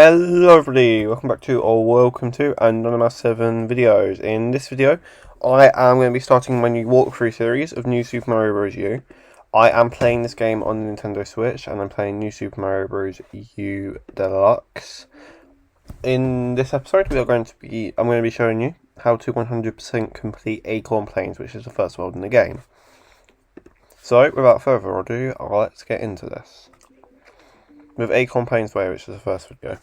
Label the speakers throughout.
Speaker 1: Hello everybody, welcome back to or welcome to Anonymous 7 videos. In this video, I am going to be starting my new walkthrough series of New Super Mario Bros. U. I am playing this game on the Nintendo Switch and I'm playing New Super Mario Bros. U Deluxe. In this episode, I'm going to be showing you how to 100% complete Acorn Plains, which is the first world in the game. So, without further ado, let's get into this. With Acorn Plains Way, which is the first video.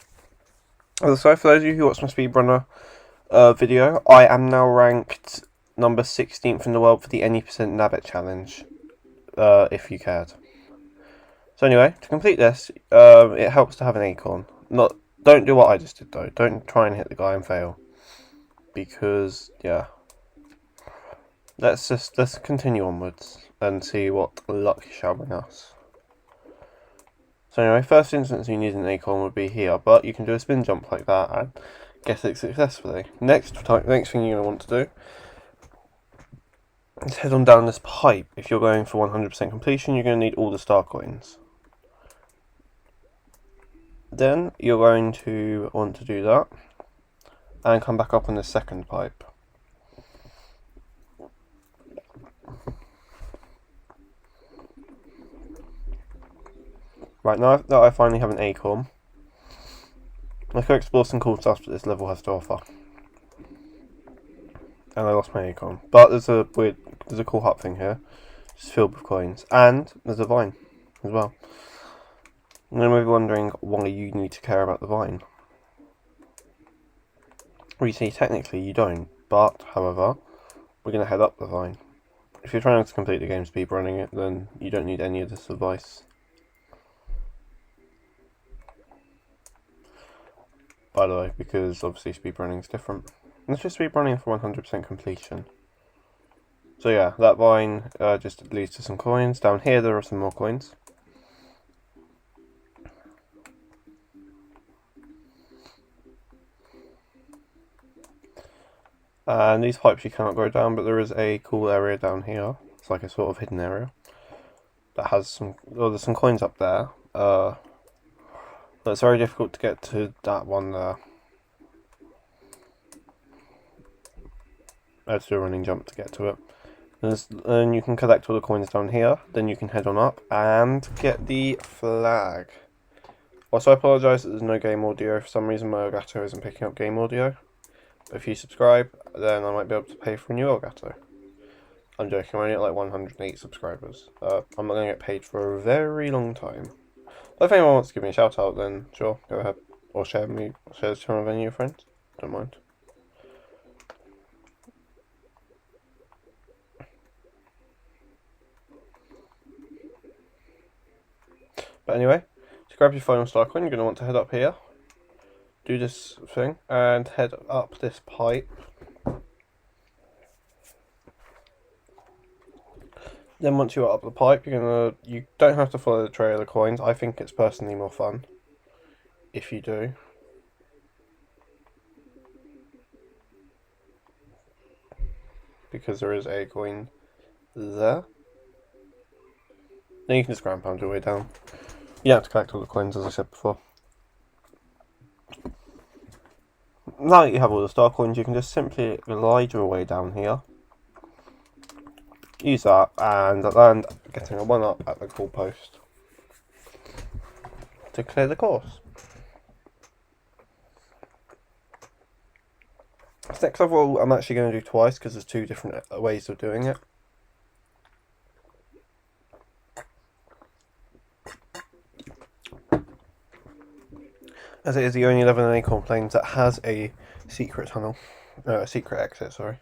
Speaker 1: So, for those of you who watched my speedrunner video, I am now ranked number 16th in the world for the any percent Nabbit challenge, if you cared. So anyway, to complete this, it helps to have an acorn. Don't do what I just did though. Don't try and hit the guy and fail, because yeah. Let's continue onwards and see what luck shall bring us. So anyway, first instance you need an acorn would be here, but you can do a spin jump like that and get it successfully. Next thing you're going to want to do is head on down this pipe. If you're going for 100% completion, you're going to need all the star coins. Then you're going to want to do that and come back up on the second pipe. Right, now that I finally have an acorn, let's go explore some cool stuff that this level has to offer. And I lost my acorn. But there's a cool hut thing here. It's filled with coins. And there's a vine as well. And then we're wondering why you need to care about the vine. Well, you see, technically you don't. But, however, we're going to head up the vine. If you're trying to complete the game speedrunning it, then you don't need any of this advice. By the way, because obviously speedrunning is different. Let's just speedrunning for 100% completion. So yeah, that vine just leads to some coins. Down here there are some more coins. And these pipes you cannot go down, but there is a cool area down here. It's like a sort of hidden area. That has some, there's some coins up there. But it's very difficult to get to that one there. I have to do a running jump to get to it. And you can collect all the coins down here. Then you can head on up and get the flag. Also, I apologise that there's no game audio. For some reason, my Elgato isn't picking up game audio. But if you subscribe, then I might be able to pay for a new Elgato. I'm joking. I'm only at like 108 subscribers. I'm not going to get paid for a very long time. But if anyone wants to give me a shout out, then sure, go ahead. Or share this channel with any of your friends. Don't mind. But anyway, to grab your final star coin, you're going to want to head up here. Do this thing, and head up this pipe. Then once you're up the pipe, you don't have to follow the trail of the coins. I think it's personally more fun if you do. Because there is a coin there. Then you can just ground pound your way down. You don't have to collect all the coins, as I said before. Now that you have all the star coins, you can just simply glide your way down here. Use that and land getting a 1-up at the goal post to clear the course. This next level I'm actually going to do twice because there's two different ways of doing it. As it is the only level in Acorn Plains that has a secret tunnel, a secret exit, sorry.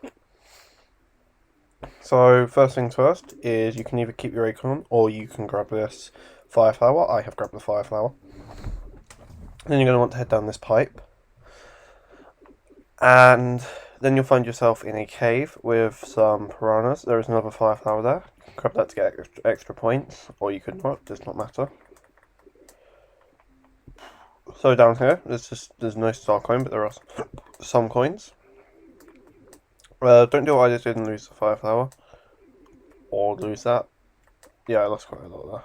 Speaker 1: So, first things first is you can either keep your acorn or you can grab this fire flower. I have grabbed the fire flower. Then you're going to want to head down this pipe. And then you'll find yourself in a cave with some piranhas. There is another fire flower there. You can grab that to get extra points, or you could not, does not matter. So down here, there's no star coin, but there are some coins. Don't do what I just did and lose the fire flower. Or lose that. Yeah, I lost quite a lot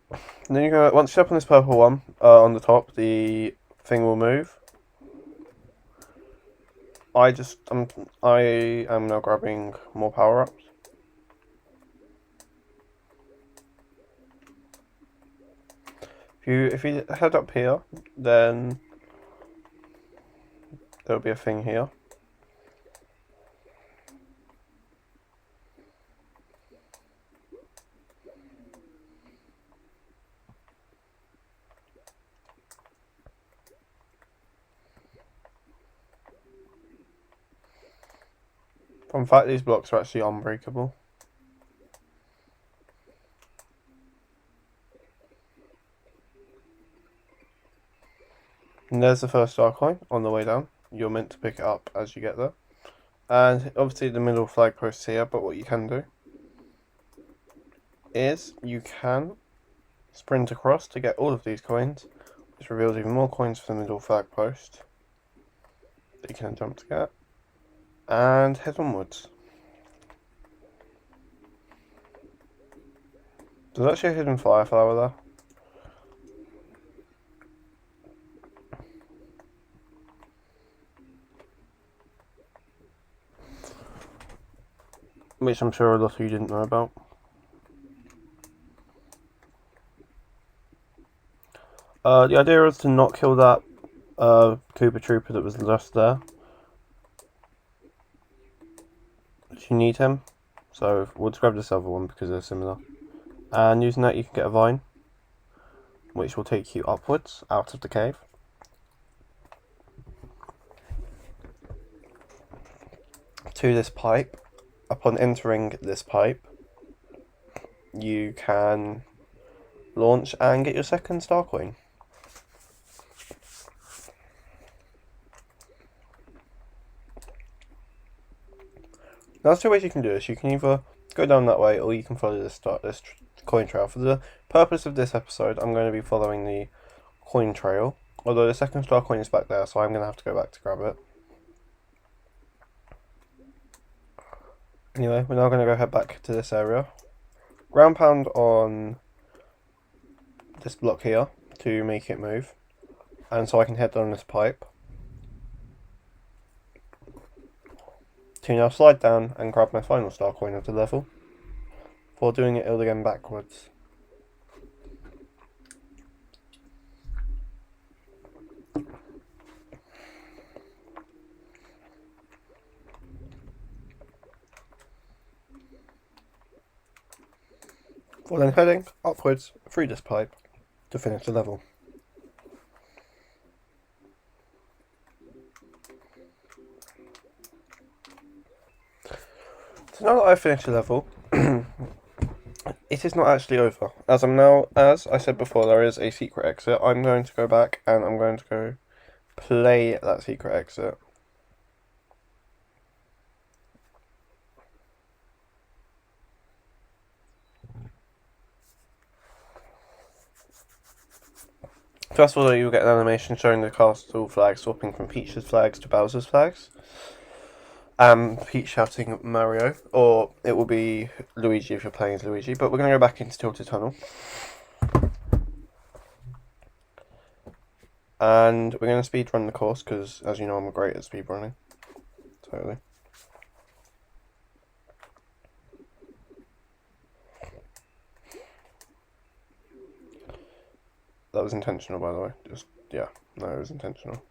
Speaker 1: there. And then once you step on this purple one, on the top, the thing will move. I am now grabbing more power-ups. If you head up here, then there'll be a thing here. In fact, these blocks are actually unbreakable. And there's the first star coin on the way down. You're meant to pick it up as you get there. And obviously the middle flag post's here, but what you can do is you can sprint across to get all of these coins, which reveals even more coins for the middle flag post that you can jump to get, and head onwards. There's actually a hidden fire flower there. Which I'm sure a lot of you didn't know about. The idea is to not kill that Koopa Trooper that was just there. You need him, so we'll just grab this other one because they're similar. And using that you can get a vine, which will take you upwards out of the cave. To this pipe. Upon entering this pipe, you can launch and get your second star coin. Now, there's two ways you can do this. You can either go down that way, or you can follow this coin trail. For the purpose of this episode, I'm going to be following the coin trail. Although the second star coin is back there, so I'm going to have to go back to grab it. Anyway, we're now going to go head back to this area. Ground pound on this block here to make it move. And so I can head down this pipe. To now slide down and grab my final star coin of the level. For doing it all again backwards. For then heading upwards through this pipe to finish the level. So now that I've finished the level, it is not actually over. As I said before, there is a secret exit. I'm going to go back and I'm going to go play that secret exit. First of all, you'll get an animation showing the castle flag swapping from Peach's flags to Bowser's flags. Peach shouting Mario, or it will be Luigi if you're playing as Luigi, but we're going to go back into Tilted Tunnel. And we're going to speedrun the course, because as you know I'm great at speedrunning. Totally. That was intentional, by the way. Yeah, no, it was intentional.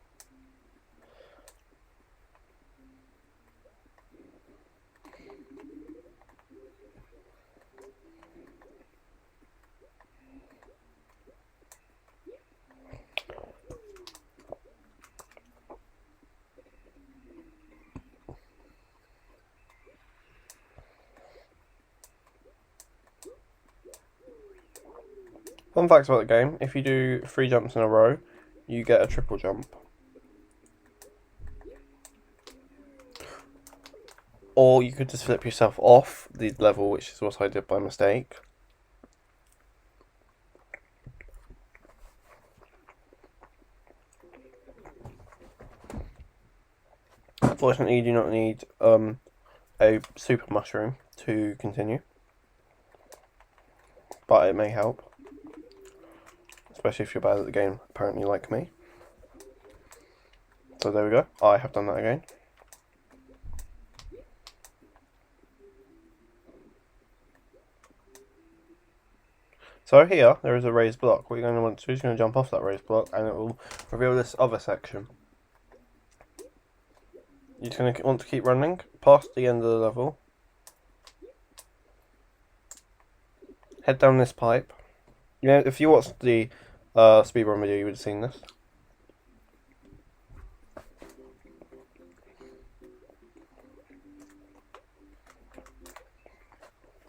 Speaker 1: Fun facts about the game, if you do 3 jumps in a row, you get a triple jump. Or you could just flip yourself off the level, which is what I did by mistake. Fortunately, you do not need a super mushroom to continue, but it may help. especially if you're bad at the game, apparently like me. So there we go, I have done that again. So here, there is a raised block. What you're going to want to do is you're going to jump off that raised block and it will reveal this other section. You're just going to want to keep running past the end of the level. Head down this pipe. You know, if you watched the speedrun video, you would have seen this.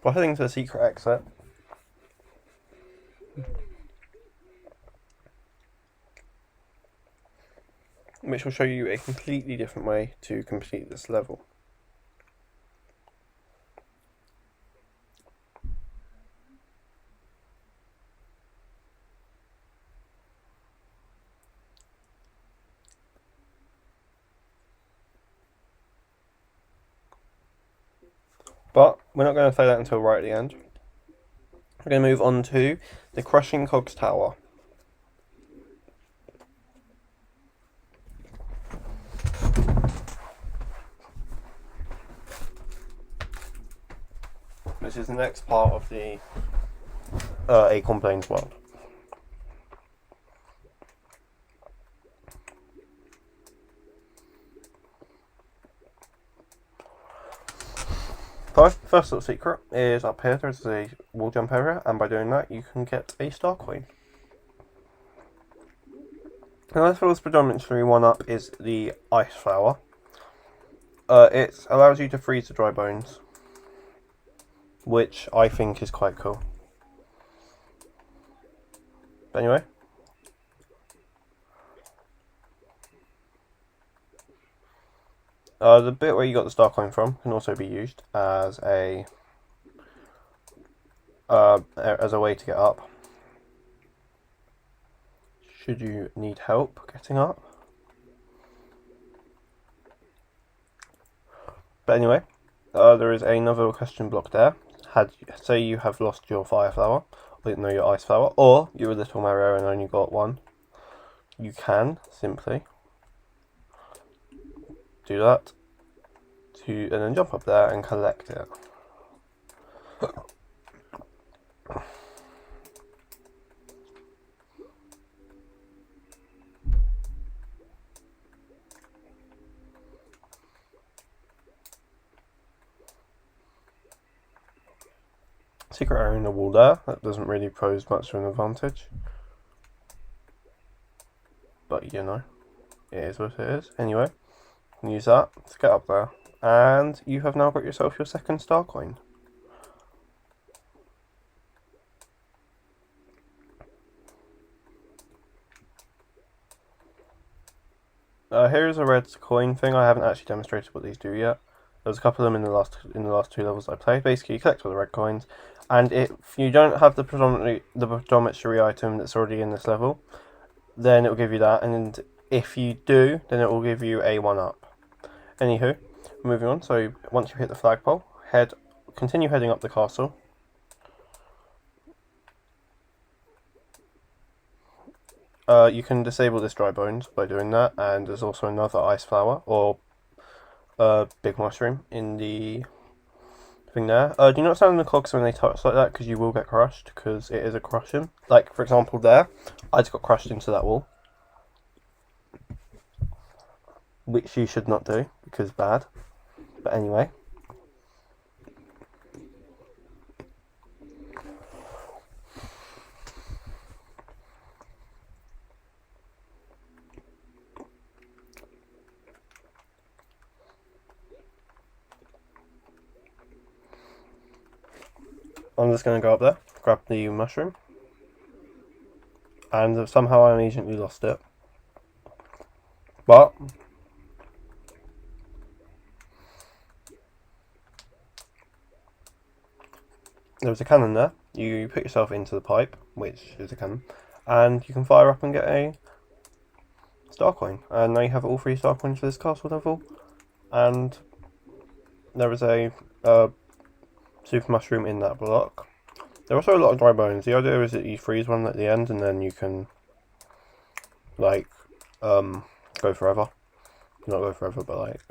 Speaker 1: By heading to the secret exit, which will show you a completely different way to complete this level. But we're not going to say that until right at the end. We're going to move on to the Crushing Cogs Tower. Which is the next part of the Acorn Plains world. So, first little secret is up here, there's a wall jump area, and by doing that you can get a star coin. Now this level's predominantly one up is the ice flower. It allows you to freeze the dry bones, which I think is quite cool. But anyway. The bit where you got the star coin from can also be used as a way to get up. Should you need help getting up. But anyway, there is another question block there. Say you have lost your fire flower, or no, your ice flower, or you're a little Mario and only got one, you can simply do that and then jump up there and collect it. Secret area in the wall there, that doesn't really pose much of an advantage. But you know, it is what it is. Anyway, use that to get up there. And you have now got yourself your second star coin. Here is a red coin thing. I haven't actually demonstrated what these do yet. There's a couple of them in the last two levels I played. Basically, you collect all the red coins, and if you don't have the predominantry item that's already in this level, then it will give you that. And if you do, then it will give you a 1-up. Anywho. Moving on, so once you hit the flagpole, continue heading up the castle. You can disable this dry bones by doing that, and there's also another ice flower, or big mushroom in the thing there. Do not stand on the cogs when they touch like that, because you will get crushed, because it is a crushing. Like, for example, there, I just got crushed into that wall. Which you should not do, because bad. But anyway. I'm just going to go up there, grab the mushroom. And somehow I immediately lost it. But there's a cannon there. You put yourself into the pipe, which is a cannon, and you can fire up and get a star coin. And now you have all 3 star coins for this castle level. And there is a super mushroom in that block. There are also a lot of dry bones. The idea is that you freeze one at the end and then you can, like, go forever. Not go forever, but like,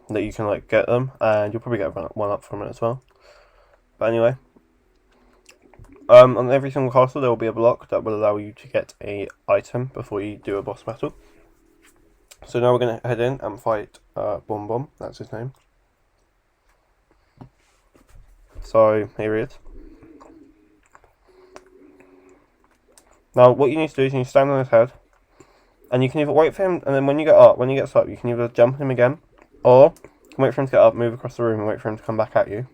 Speaker 1: that you can, like, get them, and you'll probably get one up from it as well. But anyway, on every single castle there will be a block that will allow you to get a item before you do a boss battle. So now we're going to head in and fight Bomb Bomb, that's his name. So here he is. Now what you need to do is you need to stand on his head, and you can either wait for him, and then when he gets up, you can either jump him again, or you can wait for him to get up, move across the room, and wait for him to come back at you.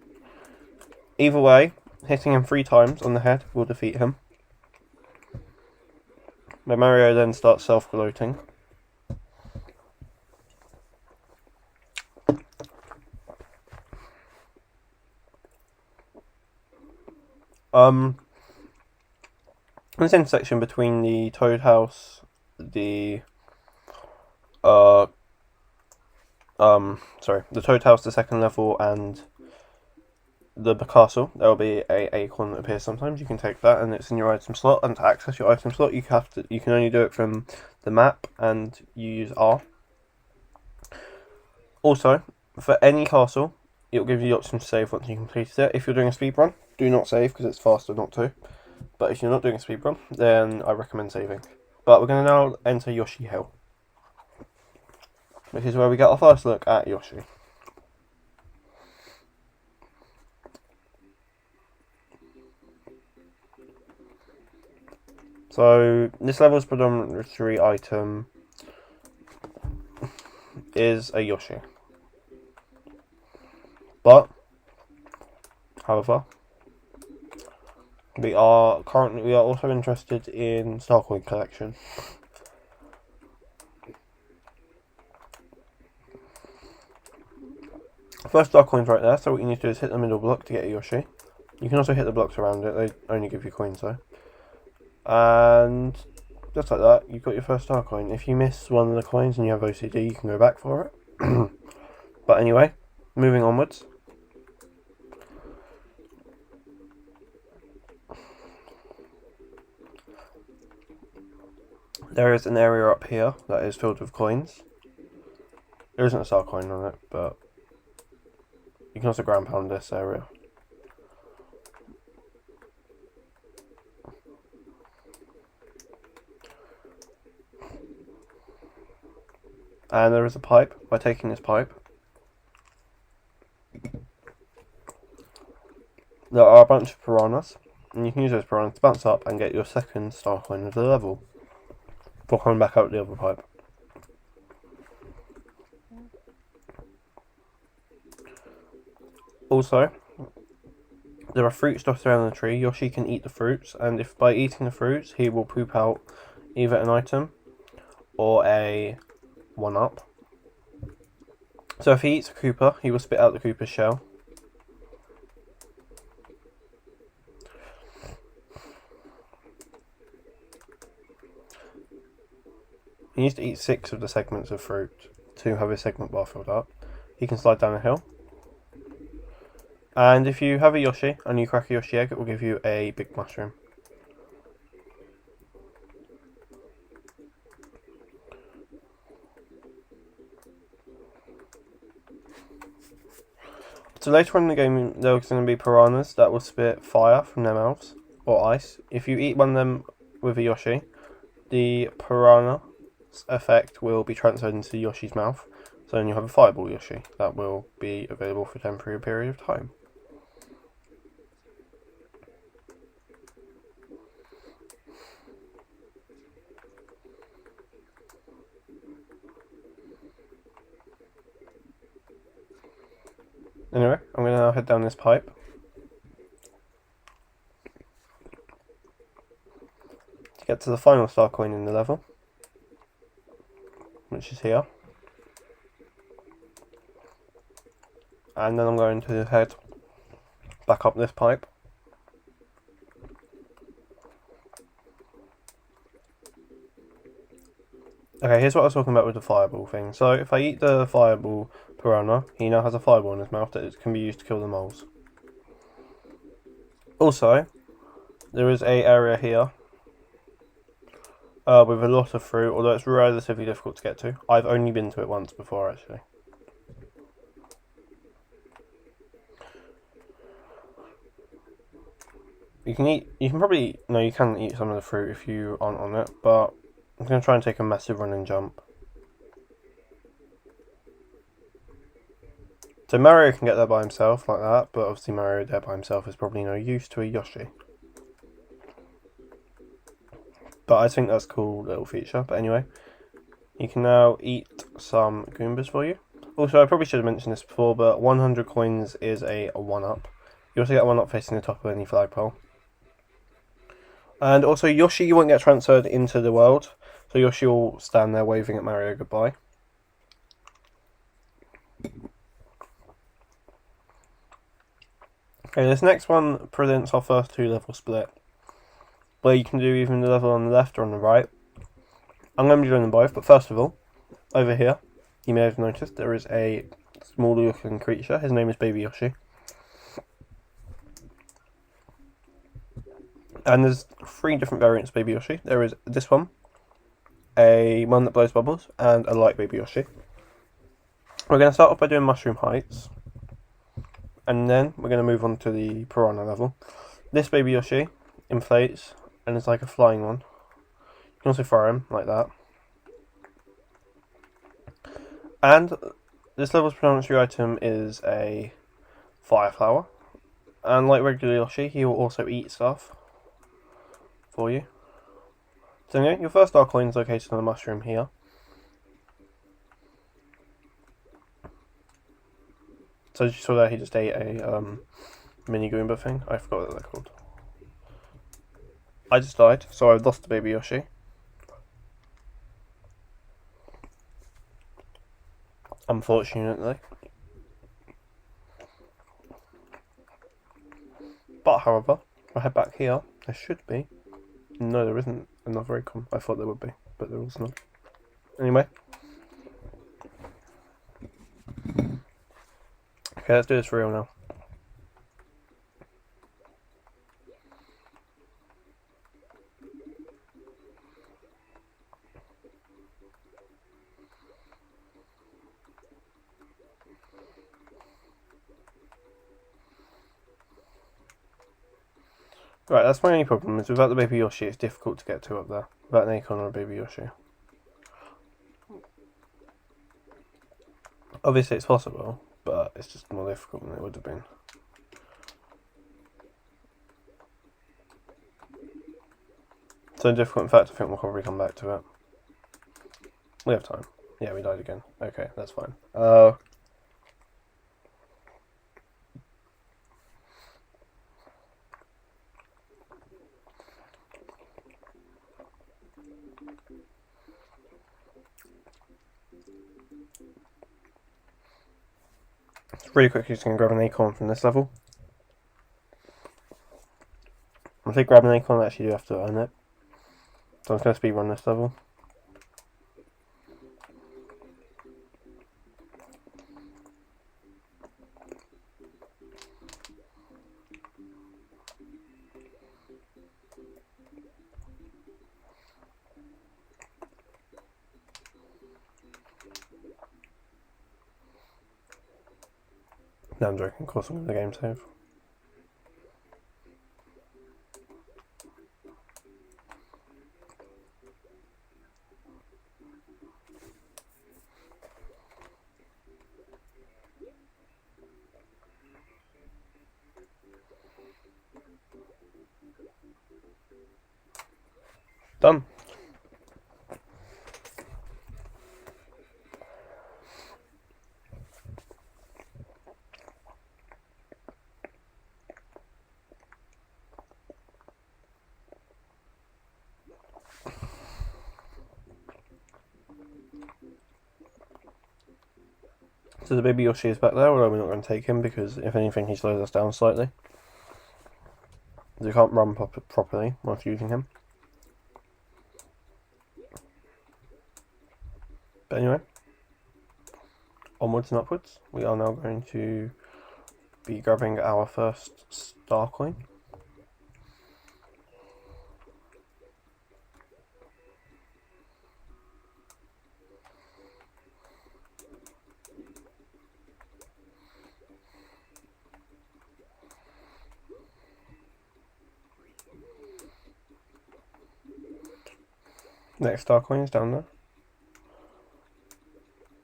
Speaker 1: Either way, hitting him 3 times on the head will defeat him. But Mario then starts self-gloating. This intersection between the Toad House, the Toad House, the second level, and the castle, there will be a Acorn that appears sometimes. You can take that, and it's in your item slot. And to access your item slot, you can only do it from the map, and you use R. Also, for any castle, it will give you the option to save once you completed it. If you're doing a speed run, do not save because it's faster not to. But if you're not doing a speed run, then I recommend saving. But we're going to now enter Yoshi Hill, which is where we get our first look at Yoshi. So this level's predominantly item is a Yoshi. But, however, we are also interested in Star Coin collection. First Star Coin's right there, so what you need to do is hit the middle block to get a Yoshi. You can also hit the blocks around it, they only give you coins though. And just like that, you've got your first Star Coin. If you miss one of the coins and you have OCD, you can go back for it. But anyway, moving onwards. There is an area up here that is filled with coins. There isn't a Star Coin on it, but you can also ground pound this area. And there is a pipe. By taking this pipe, there are a bunch of piranhas, and you can use those piranhas to bounce up and get your second Star Coin of the level before coming back out the other pipe. Also, there are fruits dotted around the tree. Yoshi can eat the fruits, and if by eating the fruits he will poop out either an item or a 1-up. So if he eats a Koopa, he will spit out the Koopa's shell. He needs to eat 6 of the segments of fruit to have his segment bar filled up. He can slide down a hill. And if you have a Yoshi and you crack a Yoshi egg, it will give you a big mushroom. So later on in the game, there's going to be piranhas that will spit fire from their mouths, or ice. If you eat one of them with a Yoshi, the piranha effect will be transferred into Yoshi's mouth. So then you have a fireball Yoshi that will be available for a temporary period of time. Anyway, I'm going to now head down this pipe. To get to the final Star Coin in the level, which is here. And then I'm going to head back up this pipe. Okay, here's what I was talking about with the fireball thing. So if I eat the fireball piranha, he now has a fireball in his mouth that can be used to kill the moles. Also, there is a area here with a lot of fruit, although it's relatively difficult to get to. I've only been to it once before, actually. You can eat some of the fruit if you aren't on it, but I'm going to try and take a massive run and jump. So Mario can get there by himself like that, but obviously Mario there by himself is probably no use to a Yoshi. But I think that's a cool little feature. But anyway, you can now eat some Goombas for you. Also, I probably should have mentioned this before, but 100 coins is a 1-up. You also get a 1-up facing the top of any flagpole. And also, Yoshi, you won't get transferred into the world. So Yoshi will stand there waving at Mario goodbye. Okay, this next one presents our first 2-level split, where you can do even the level on the left or on the right. I'm going to be doing them both, but first of all, over here, you may have noticed there is a small looking creature. His name is Baby Yoshi. And there's 3 different variants of Baby Yoshi. There is this one, a one that blows bubbles, and a light Baby Yoshi. We're going to start off by doing Mushroom Heights, and then we're going to move on to the Piranha level. This Baby Yoshi inflates, and it's like a flying one. You can also throw him like that. And this level's planetary item is a fire flower. And like regular Yoshi, he will also eat stuff for you. So anyway, your first star coin is located on the mushroom here. So as you saw there, he just ate a mini Goomba thing. I forgot what they're called. I just died, so I've lost the Baby Yoshi. Unfortunately. But however, if I head back here, there should be. No, there isn't another Acorn. I thought there would be, but there was not. Anyway. Okay, let's do this for real now. Right, that's my only problem, is without the Baby Yoshi, it's difficult to get to up there. Without an Acorn or a Baby Yoshi. Obviously it's possible, but it's just more difficult than it would have been. So difficult, in fact, I think we'll probably come back to it. We have time. Yeah, we died again. Okay, that's fine. Really quickly, just going to grab an Acorn from this level. I think grabbing an Acorn, I actually do have to earn it. So I'm just going to speedrun this level. No, I'm joking, of course I'm going to game save. Done. So the Baby Yoshi is back there, although we're not going to take him because if anything he slows us down slightly. We can't run properly whilst using him. But anyway, onwards and upwards. We are now going to be grabbing our first star coin. Next star coin is down there.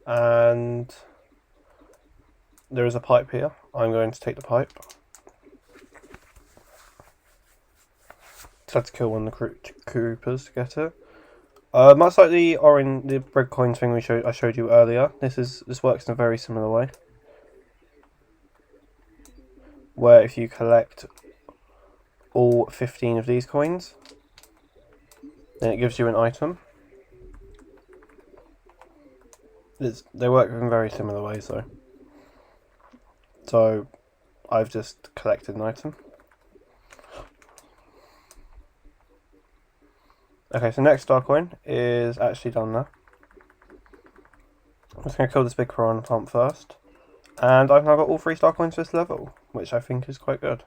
Speaker 1: And there is a pipe here. I'm going to take the pipe. Just had to kill one of the Coopers to get it. Much like the red coins thing I showed you earlier, this works in a very similar way. Where if you collect all 15 of these coins, then it gives you an item. They work in very similar ways though. So I've just collected an item. Okay, so next star coin is actually done there. I'm just going to kill this big piranha plant first. And I've now got all 3 star coins for this level, which I think is quite good.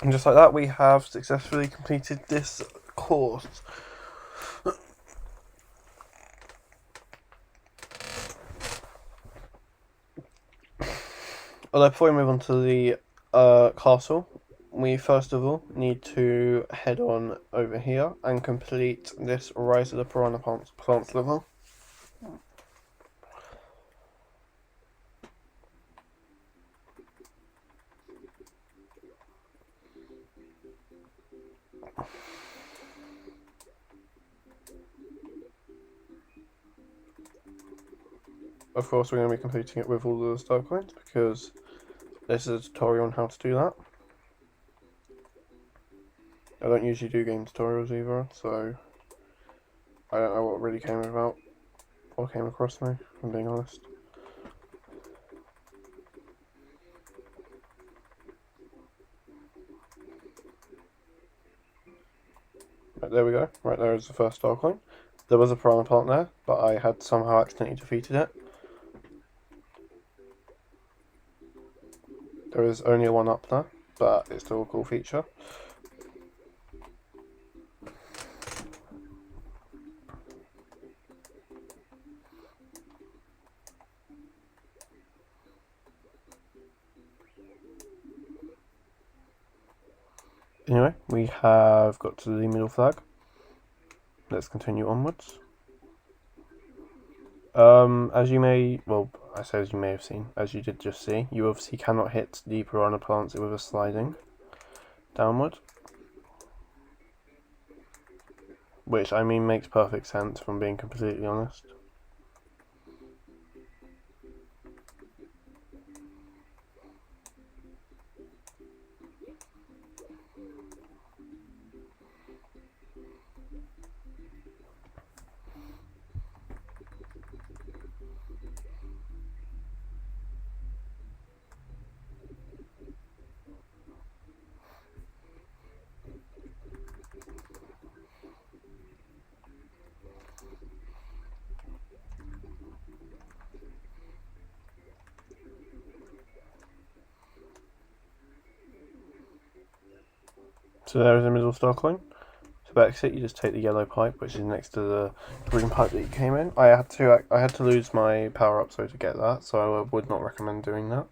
Speaker 1: And just like that, we have successfully completed this course. Although before we move on to the castle, we first of all need to head on over here and complete this Rise of the Piranha Plants level. Of course, we're going to be completing it with all the star coins because this is a tutorial on how to do that. I don't usually do game tutorials either, so I don't know what really came about or came across me, if I'm being honest. Right, there we go. Right there is the first star coin. There was a piranha plant there, but I had somehow accidentally defeated it. There is only one up there, but it's still a cool feature. Anyway, we have got to the middle flag. Let's continue onwards. As you may, well, I say as you may have seen, as you did just see, you obviously cannot hit the piranha plants with a sliding downward. Which, I mean, makes perfect sense, if I'm being completely honest. So there is a middle star coin. To exit, you just take the yellow pipe, which is next to the green pipe that you came in. I had to lose my power up so to get that, so I would not recommend doing that.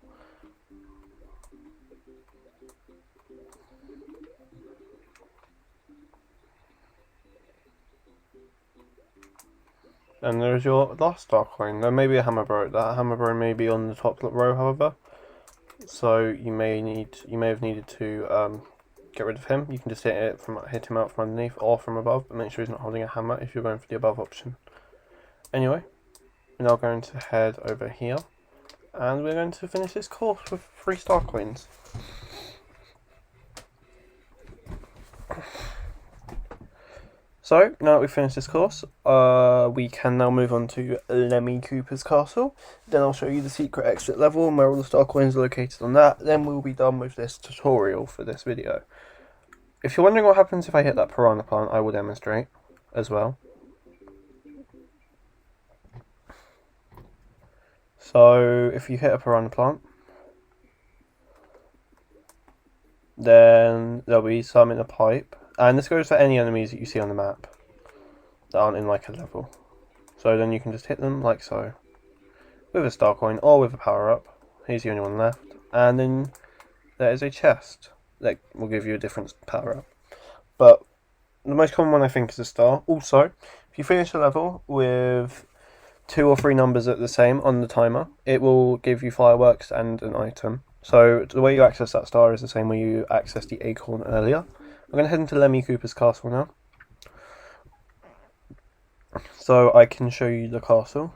Speaker 1: And there's your last star coin. There may be a hammer bro. That hammer bro may be on the top row, however. So you may have needed to get rid of him. You can just hit him out from underneath or from above, but make sure he's not holding a hammer if you're going for the above option. Anyway, we're now going to head over here, and we're going to finish this course with 3 star coins. So, now that we've finished this course, we can now move on to Lemmy Cooper's castle. Then I'll show you the secret exit level and where all the star coins are located on that. Then we'll be done with this tutorial for this video. If you're wondering what happens if I hit that piranha plant, I will demonstrate as well. So, if you hit a piranha plant, then there'll be some in a pipe. And this goes for any enemies that you see on the map that aren't in like a level. So then you can just hit them like so. with a star coin or with a power up. He's the only one left. And then there is a chest that will give you a different power up. But the most common one I think is a star. Also, if you finish a level with 2 or 3 numbers at the same on the timer, it will give you fireworks and an item. So the way you access that star is the same way you accessed the Acorn earlier. I'm going to head into Lemmy Cooper's castle now, so I can show you the castle.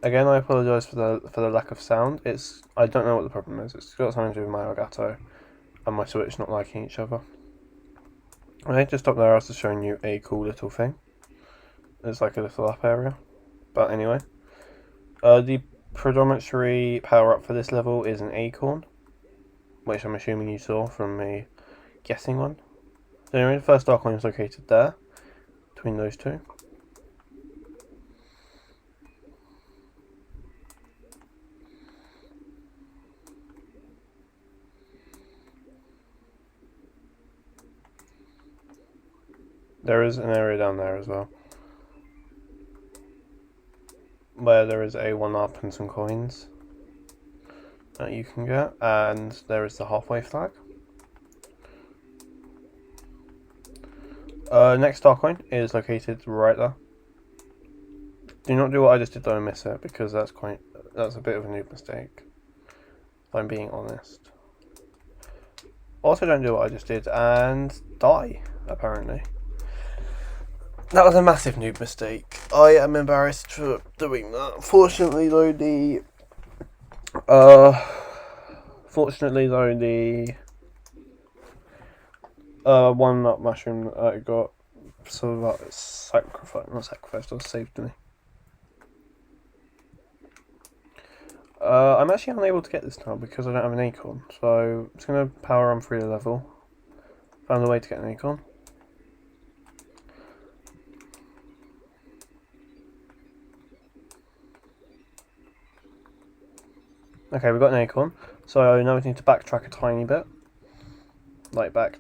Speaker 1: Again, I apologise for the lack of sound. I don't know what the problem is. It's got something to do with my Elgato and my Switch not liking each other. Okay, just up there I was just showing you a cool little thing. It's like a little up area. But anyway, the predominantary power up for this level is an Acorn, which I'm assuming you saw from me guessing one. So anyway, the first star coin is located there, between those two. There is an area down there as well, where there is a 1-up and some coins that you can get, and there is the halfway flag. Next star coin is located right there. Do not do what I just did though and miss it, because that's a bit of a noob mistake, if I'm being honest. Also don't do what I just did and die, apparently. That was a massive noob mistake. I am embarrassed for doing that. Fortunately though, the 1-up mushroom that I got, so that was not sacrificed, or saved me. I'm actually unable to get this now because I don't have an Acorn, so I'm just going to power on through the level. Found a way to get an Acorn. Okay, we've got an Acorn, so now we need to backtrack a tiny bit. Like back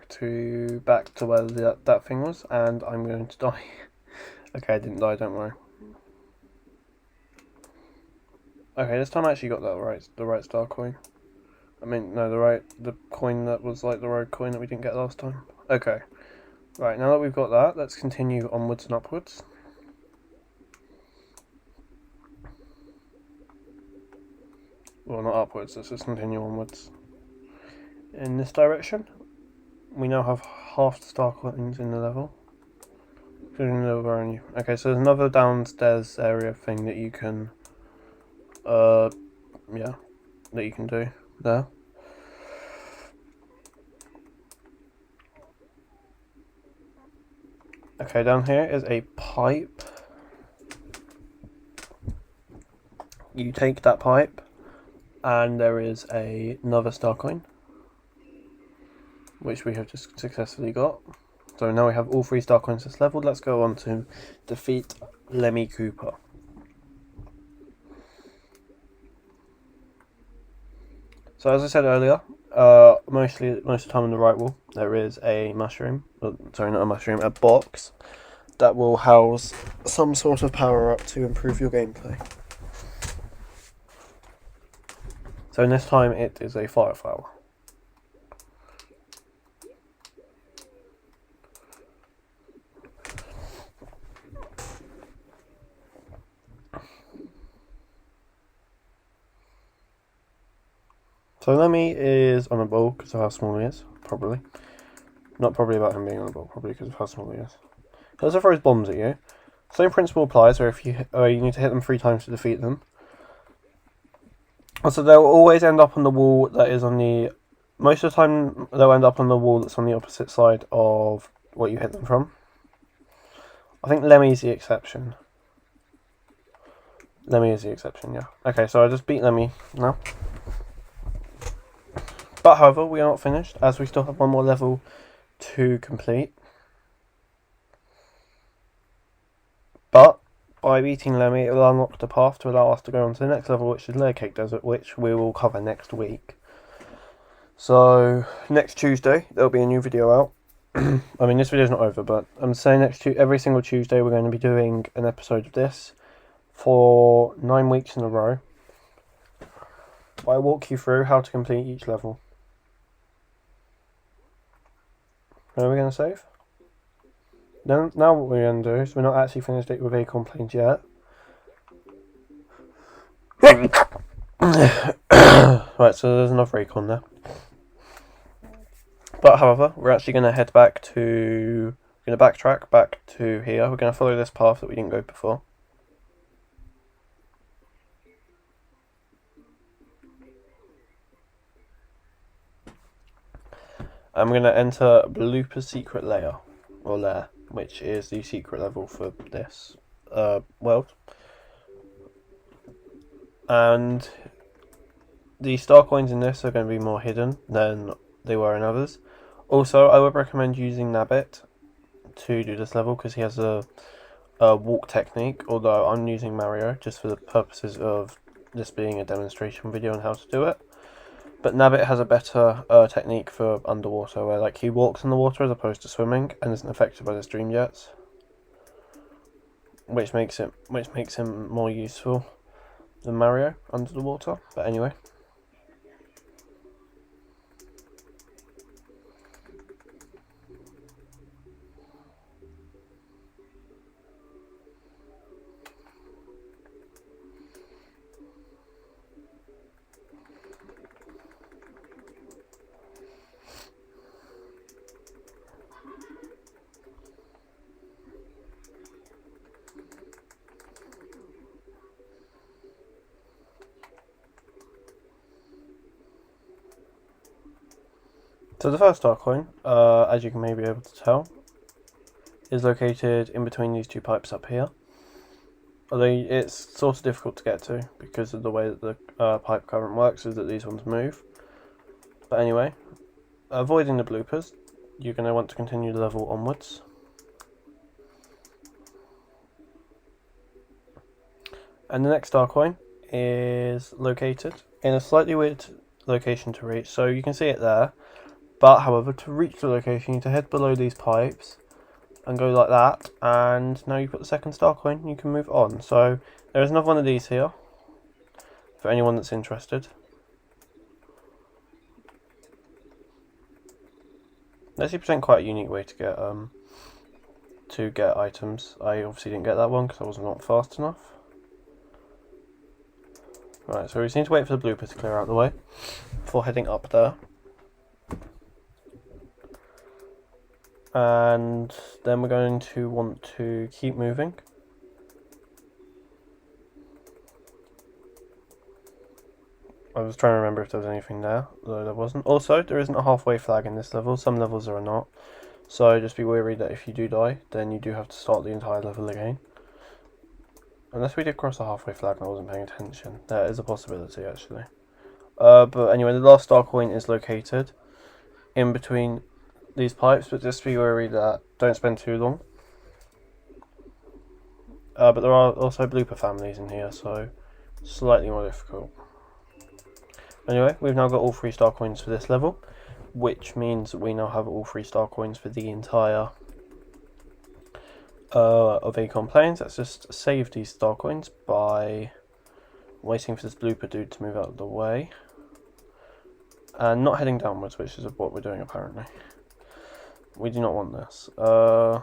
Speaker 1: to where that thing was, and I'm going to die. Okay, I didn't die, don't worry. Okay, this time I actually got the right star coin. I mean, no, the coin that was like the road coin that we didn't get last time. Okay, right, now that we've got that, let's continue onwards and upwards. Well, not upwards, let's just continue onwards. In this direction, we now have half the star coins in the level. Okay, so there's another downstairs area thing that you can, that you can do there. Okay, down here is a pipe. You take that pipe, and there is another star coin, which we have just successfully got. So now we have all 3 star coins that's leveled. Let's go on to defeat Lemmy Cooper. So as I said earlier, most of the time on the right wall there is a mushroom. Sorry, not a mushroom, a box that will house some sort of power up to improve your gameplay. So in this time it is a fire flower. So Lemmy is on a ball because of how small he is, probably. Not probably about him being on a ball, probably because of how small he is. He also throws bombs at you. Same principle applies, where if you need to hit them 3 times to defeat them. Also, they'll always end up on the wall that is on the... Most of the time, they'll end up on the wall that's on the opposite side of what you hit them from. I think Lemmy's the exception. Lemmy is the exception, yeah. Okay, so I just beat Lemmy now. But however, we are not finished, as we still have one more level to complete. But by beating Lemmy, it will unlock the path to allow us to go on to the next level, which is Layer Cake Desert, which we will cover next week. So next Tuesday, there'll be a new video out. I mean, this video's not over, but I'm saying every single Tuesday we're going to be doing an episode of this for 9 weeks in a row. I walk you through how to complete each level. Now we're going to save. Now what we're going to do is we're not actually finished it with Acorn planes yet. Right, so there's another Acorn there. But however, we're actually going to head back to... We're going to backtrack back to here. We're going to follow this path that we didn't go before. And we're going to enter Blooper's secret lair, or lair, which is the secret level for this world. And the star coins in this are going to be more hidden than they were in others. Also, I would recommend using Nabbit to do this level because he has a walk technique, although I'm using Mario just for the purposes of this being a demonstration video on how to do it. But Nabbit has a better technique for underwater, where like he walks in the water as opposed to swimming and isn't affected by the stream jets, which makes him more useful than Mario under the water. But anyway. So the first star coin, as you can maybe be able to tell, is located in between these two pipes up here. Although it's sort of difficult to get to because of the way that the pipe current works, is that these ones move. But anyway, avoiding the bloopers, you're going to want to continue the level onwards. And the next star coin is located in a slightly weird location to reach. So you can see it there. But, however, to reach the location, you need to head below these pipes and go like that. And now you've got the second star coin, and you can move on. So, there is another one of these here, for anyone that's interested. Let's present quite a unique way to get items. I obviously didn't get that one because I was not fast enough. Right, so we just need to wait for the blooper to clear out the way before heading up there. And then we're going to want to keep moving. I was trying to remember if there was anything there, though there wasn't. Also, there isn't a halfway flag in this level. Some levels there are not. So just be wary that if you do die, then you do have to start the entire level again. Unless we did cross a halfway flag and I wasn't paying attention. That is a possibility, actually. But anyway, the last star coin is located in between these pipes, but just be wary that don't spend too long. But there are also blooper families in here, so slightly more difficult. Anyway, we've now got all 3 star coins for this level, which means that we now have all 3 star coins for the entire of Acorn Plains. Let's just save these star coins by waiting for this blooper dude to move out of the way. And not heading downwards, which is what we're doing apparently. We do not want this. But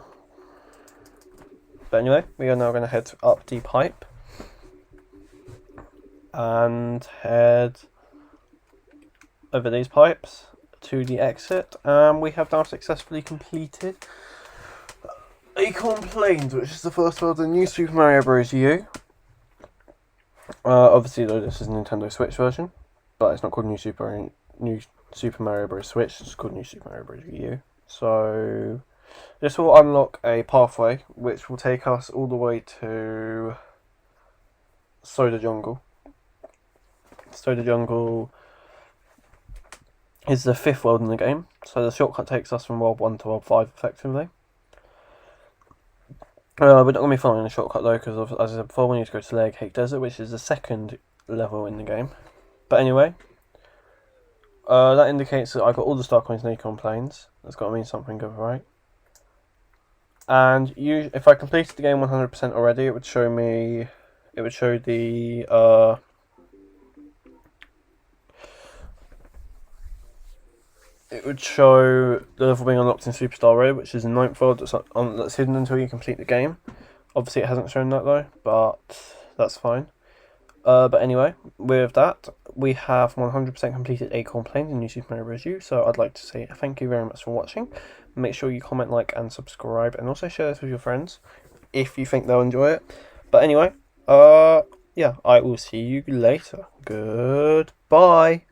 Speaker 1: anyway, we are now going to head up the pipe and head over these pipes to the exit. And we have now successfully completed Acorn Plains, which is the first world in New Super Mario Bros. U. Obviously, though, this is a Nintendo Switch version, but it's not called New Super Mario Bros. Switch. It's called New Super Mario Bros. U. So this will unlock a pathway which will take us all the way to Soda Jungle. Soda Jungle is the 5th world in the game, so the shortcut takes us from World 1 to World 5 effectively. We're not going to be following the shortcut though, because as I said before, we need to go to Layer Cake Desert, which is the 2nd level in the game. But anyway, that indicates that I got all the star coins in Acorn Plains. That's got to mean something good, right? And if I completed the game 100% already, it would show me. It would show the It would show the level being unlocked in Superstar Red, which is the 9th world that's hidden until you complete the game. Obviously, it hasn't shown that though, but that's fine. But anyway, with that, we have 100% completed Acorn playing the new Super Mario Bros. U, so I'd like to say thank you very much for watching. Make sure you comment, like, and subscribe, and also share this with your friends if you think they'll enjoy it. But anyway, yeah, I will see you later. Goodbye.